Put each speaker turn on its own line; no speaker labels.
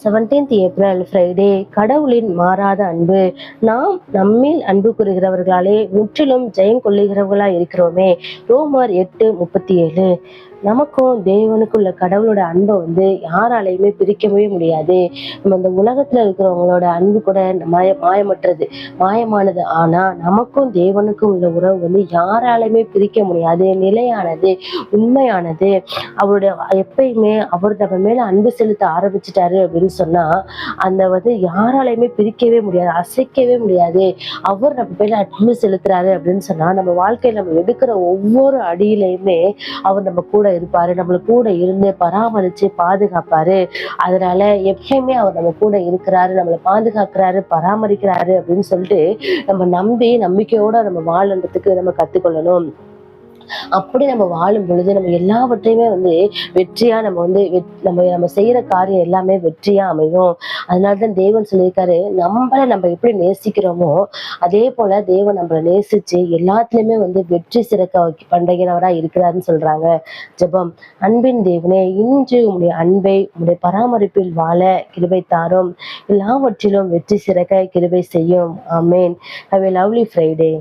17th April Friday. கடவுளின் மாறாத அன்பு. நாம் நம்மில் அன்பு கூறுகிறவர்களாலே முற்றிலும் ஜெயம் கொள்ளுகிறவர்களா இருக்கிறோமே. ரோமர் 8:37. நமக்கும் தேவனுக்குள்ள கடவுளோட அன்பை யாராலையுமே பிரிக்கவே முடியாது. நம்ம இந்த உலகத்துல இருக்கிறவங்களோட அன்பு கூட மாயமற்றது, மாயமானது. ஆனா நமக்கும் தேவனுக்கும் உள்ள உறவு யாராலையுமே பிரிக்க முடியாது, நிலையானது, உண்மையானது. அவருடைய எப்பயுமே அவர் நம்ம மேல அன்பு செலுத்த ஆரம்பிச்சிட்டாரு அப்படின்னு சொன்னா அந்த யாராலையுமே பிரிக்கவே முடியாது, அசைக்கவே முடியாது. அவர் நம்ம மேல அன்பு செலுத்துறாரு அப்படின்னு சொன்னா நம்ம வாழ்க்கையில நம்ம எடுக்கிற ஒவ்வொரு அடியிலையுமே அவர் நம்ம கூட இருப்பாரு, நம்மள கூட இருந்து பராமரிச்சு பாதுகாப்பாரு. அதனால எப்பயுமே அவர் நம்ம கூட இருக்கிறாரு, நம்மளை பாதுகாக்கிறாரு, பராமரிக்கிறாரு அப்படின்னு சொல்லிட்டு நம்ம நம்பிக்கையோட நம்ம வாழறதுக்கு நம்ம கத்துக்கொள்ளணும். அப்படி நம்ம வாழும் பொழுது நம்ம எல்லாவற்றையுமே வெற்றியா நம்ம நம்ம செய்யற காரியம் எல்லாமே வெற்றியா அமையும். அதனாலதான் தேவன் சொல்லியிருக்காரு, நம்ம எப்படி நேசிக்கிறோமோ அதே போல தேவன் நம்மளை நேசிச்சு எல்லாத்துலயுமே வெற்றி சிறக்க பண்றவரா இருக்கிறாருன்னு சொல்றாங்க. ஜெபம். அன்பின் தேவனே, இன்று உம்முடைய அன்பை உம்முடைய பராமரிப்பில் வாழ கிருபை தாரும். எல்லாவற்றிலும் வெற்றி சிறக்க கிருபை செய்யும். Amen. Have a lovely Friday.